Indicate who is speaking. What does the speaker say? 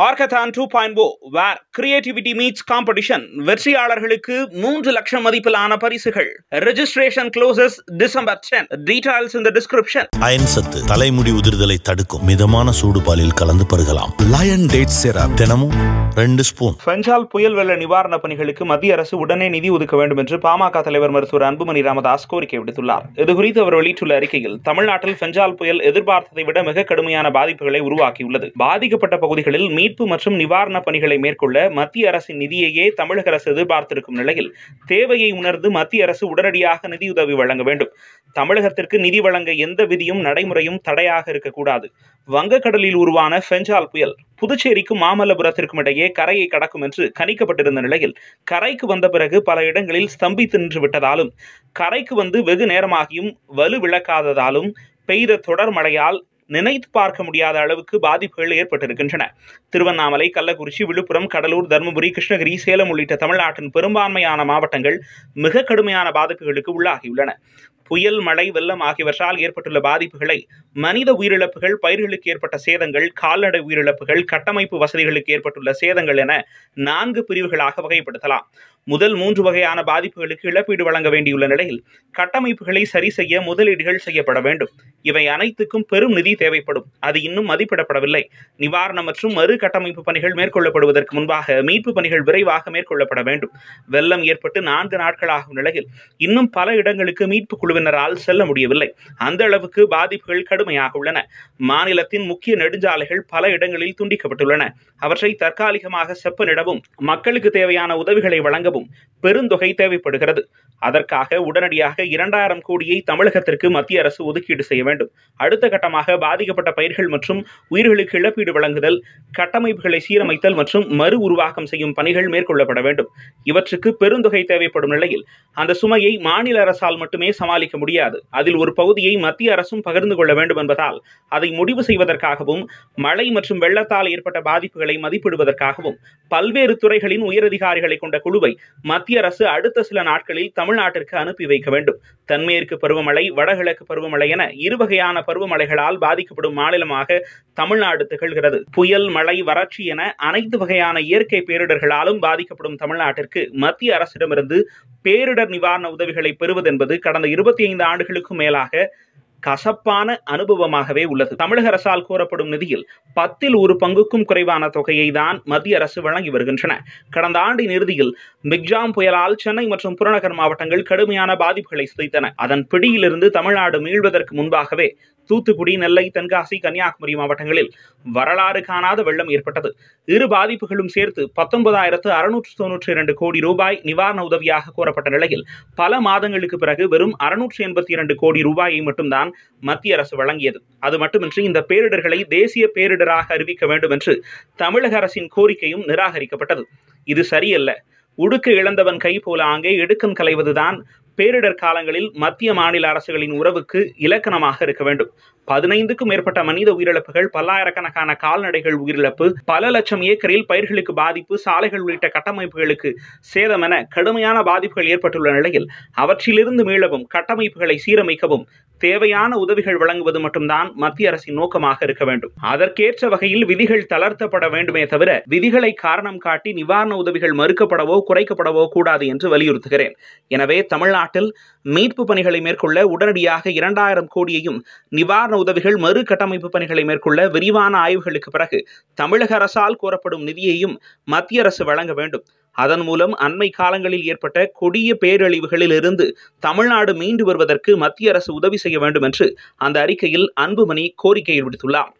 Speaker 1: ஆர்கதான் 2.0 where creativity meets competition வெற்றியாளர்களுக்கு 3 லட்சம் மதிப்பிலான பரிசுகள். Registration closes December 10. Details in the description.
Speaker 2: Iron சத்து தலைமுடி உதிர்தலை தடுக்கும் மிதமான சூடுபாலில் கலந்து பருகலாம். லயன் டேட் சிரப் தினமும் 2 ஸ்பூன்.
Speaker 1: பெஞ்சால் புயல் வெள்ள நிவாரண பணிகளுக்கு மத்திய அரசு உடனே நிதி ஒதுக்க வேண்டும் என்று பாமக தலைவர் மருத்துவர் அன்புமணி ராமதாஸ் கோரிக்கை விடுத்துள்ளார். இதுகுறித்து அவர் வெளியிட்டுள்ள அறிக்கையில், தமிழ்நாட்டில் பெஞ்சால் புயல் எதிர்பார்த்ததை விட மிக கடுமையான பாதிப்புகளை உருவாக்கியுள்ளது. பாதிக்கப்பட்ட பகுதிகளில் மீட்பு மற்றும் நிவாரண பணிகளை மேற்கொள்ள மத்திய அரசின் நிதியையே தமிழக அரசு எதிர்பார்த்திருக்கும் நிலையில் தேவையை உணர்ந்து மத்திய அரசு உடனடியாக நிதியுதவி வழங்க வேண்டும். தமிழகத்திற்கு நிதி வழங்க எந்த விதியும் நடைமுறையும் தடையாக இருக்கக்கூடாது. வங்கக்கடலில் உருவான பெஞ்சால் புயல் புதுச்சேரிக்கும் மாமல்லபுரத்திற்கும் இடையே கரையை கடக்கும் என்று கணிக்கப்பட்டிருந்த நிலையில் கரைக்கு வந்த பிறகு பல இடங்களில் ஸ்தம்பித்து நின்று விட்டதாலும், கரைக்கு வந்து வெகு நேரமாகியும் வலுவிழக்காததாலும் பெய்த தொடர் மழையால் நினைத்து பார்க்க முடியாத அளவுக்கு பாதிப்புகள் ஏற்பட்டிருக்கின்றன. திருவண்ணாமலை, கள்ளக்குறிச்சி, விழுப்புரம், கடலூர், தருமபுரி, கிருஷ்ணகிரி, சேலம் உள்ளிட்ட தமிழ்நாட்டின் பெரும்பான்மையான மாவட்டங்கள் மிக கடுமையான பாதிப்புகளுக்கு உள்ளாகியுள்ளன. புயல், மழை, வெள்ளம் ஆகியவற்றால் ஏற்பட்டுள்ள பாதிப்புகளை மனித உயிரிழப்புகள், பயிர்களுக்கு ஏற்பட்ட சேதங்கள், கால்நடை உயிரிழப்புகள், கட்டமைப்பு வசதிகளுக்கு ஏற்பட்டுள்ள சேதங்கள் என 4 பிரிவுகளாக வகைப்படுத்தலாம். முதல் 3 வகையான பாதிப்புகளுக்கு இழப்பீடு வழங்க வேண்டியுள்ள நிலையில் கட்டமைப்புகளை சரி செய்ய முதலீடுகள் செய்யப்பட வேண்டும். இவை அனைத்துக்கும் பெரும் நிதி தேவைப்படும். அது இன்னும் மதிப்பிடப்படவில்லை. நிவாரணம் மற்றும் மறு கட்டமைப்பு பணிகள் மேற்கொள்ளப்படுவதற்கு முன்பாக மீட்பு பணிகள் விரைவாக மேற்கொள்ளப்பட வேண்டும். வெள்ளம் ஏற்பட்டு 4 நாட்களாகும் நிலையில் இன்னும் பல இடங்களுக்கு மீட்பு குழுவினரால் செல்ல முடியவில்லை. அந்த அளவுக்கு பாதிப்புகள் கடுமையாக உள்ளன. மாநிலத்தின் முக்கிய நெடுஞ்சாலைகள் பல இடங்களில் துண்டிக்கப்பட்டுள்ளன. அவற்றை தற்காலிகமாக செப்பனிடவும் மக்களுக்கு தேவையான உதவிகளை வழங்கவும் பெருந்தொகை தேவைப்படுகிறது. அதற்காக உடனடியாக 2000 கோடியை தமிழகத்திற்கு மத்திய அரசு ஒதுக்கீடு செய்ய வேண்டும். அடுத்த கட்டமாக பாதிக்கப்பட்ட பயிர்கள் மற்றும் உயிர்களுக்கு இழப்பீடு வழங்குதல், கட்டமைப்புகளை சீரமைத்தல் மற்றும் மறு உருவாக்கம் செய்யும் பணிகள் மேற்கொள்ளப்பட வேண்டும். இவற்றுக்கு பெருந்தொகை தேவைப்படும் நிலையில் அந்த சுமையை மாநில அரசால் மட்டுமே சமாளிக்க முடியாது. அதில் ஒரு பகுதியை மத்திய அரசும் பகிர்ந்து கொள்ள வேண்டும் என்பதால் அதை முடிவு செய்வதற்காகவும் மழை மற்றும் வெள்ளத்தால் ஏற்பட்ட பாதிப்புகளை மதிப்பிடுவதற்காகவும் பல்வேறு துறைகளின் உயரதிகாரிகளை கொண்ட குழுவை மத்திய அரசு அடுத்த சில நாட்களில் தமிழ்நாட்டிற்கு அனுப்பி வைக்க வேண்டும். தென்மேற்கு பருவமழை, வடகிழக்கு பருவமழை என 2 வகையான பருவமழைகளால் பாதிக்கப்படும் மாநிலமாக தமிழ்நாடு திகழ்கிறது. புயல், மழை, வறட்சி என அனைத்து வகையான இயற்கை பேரிடர்களாலும் பாதிக்கப்படும் தமிழ்நாட்டிற்கு மத்திய அரசிடமிருந்து பேரிடர் நிவாரண உதவிகளை பெறுவது என்பது கடந்த 25 ஆண்டுகளுக்கும் மேலாக கசப்பான அனுபவமாகவே உள்ளது. தமிழக அரசால் கோரப்படும் நிதியில் 10ல் 1 பங்குக்கும் குறைவான தொகையை தான் மத்திய அரசு வழங்கி வருகின்றன. கடந்த ஆண்டின் இறுதியில் மிக்ஜாம் புயலால் சென்னை மற்றும் புறநகர் மாவட்டங்கள் கடுமையான பாதிப்புகளை சந்தித்தன. அதன் பிடியிலிருந்து தமிழ்நாடு மீள்வதற்கு முன்பாகவே தூத்துக்குடி, நெல்லை, தென்காசி, கன்னியாகுமரி மாவட்டங்களில் வரலாறு காணாத வெள்ளம் ஏற்பட்டது. 2 பாதிப்புகளும் சேர்த்து 19,692 கோடி ரூபாய் நிவாரண உதவியாக கோரப்பட்ட நிலையில் பல மாதங்களுக்கு பிறகு வெறும் 682 கோடி ரூபாயை மட்டும்தான் மத்திய அரசு வழங்கியது. அது மட்டுமின்றி இந்த பேரிடர்களை தேசிய பேரிடராக அறிவிக்க வேண்டும் என்று தமிழக அரசின் கோரிக்கையும் நிராகரிக்கப்பட்டது. இது சரியல்ல. உடுக்க இழந்தவன் கை போல ஆங்கே இடுக்கம் களைவதுதான் பேரிடர் காலங்களில் மத்திய மாநில அரசுகளின் உறவுக்கு இலக்கணமாக இருக்க வேண்டும். 15க்கும் மேற்பட்ட மனித உயிரிழப்புகள், பல்லாயிரக்கணக்கான கால்நடைகள் உயிரிழப்பு, பல லட்சம் ஏக்கரில் பயிர்களுக்கு பாதிப்பு, சாலைகள் உள்ளிட்ட கட்டமைப்புகளுக்கு சேதம் என கடுமையான பாதிப்புகள் ஏற்பட்டுள்ள நிலையில் அவற்றிலிருந்து மீளவும் கட்டமைப்புகளை சீரமைக்கவும் தேவையான உதவிகள் வழங்குவது மட்டும்தான் மத்திய அரசின் நோக்கமாக இருக்க வேண்டும். அதற்கேற்ற வகையில் விதிகள் தளர்த்தப்பட வேண்டுமே தவிர விதிகளை காரணம் காட்டி நிவாரண உதவிகள் மறுக்கப்படவோ குறைக்கப்படவோ கூடாது என்று வலியுறுத்துகிறேன். எனவே தமிழ்நாட்டில் மீட்பு பணிகளை மேற்கொள்ள உடனடியாக 2000 கோடியையும், நிவாரண உதவிகள் மறு கட்டமைப்பு பணிகளை மேற்கொள்ள விரிவான ஆய்வுகளுக்கு பிறகு தமிழக அரசால் கோரப்படும் நிதியையும் மத்திய அரசு வழங்க வேண்டும். அதன் மூலம் அண்மை காலங்களில் ஏற்பட்ட கொடிய பேரழிவுகளில் இருந்து தமிழ்நாடு மீண்டு வருவதற்கு மத்திய அரசு உதவி செய்ய வேண்டும் என்று அந்த அறிக்கையில் அன்புமணி கோரிக்கை விடுத்துள்ளார்.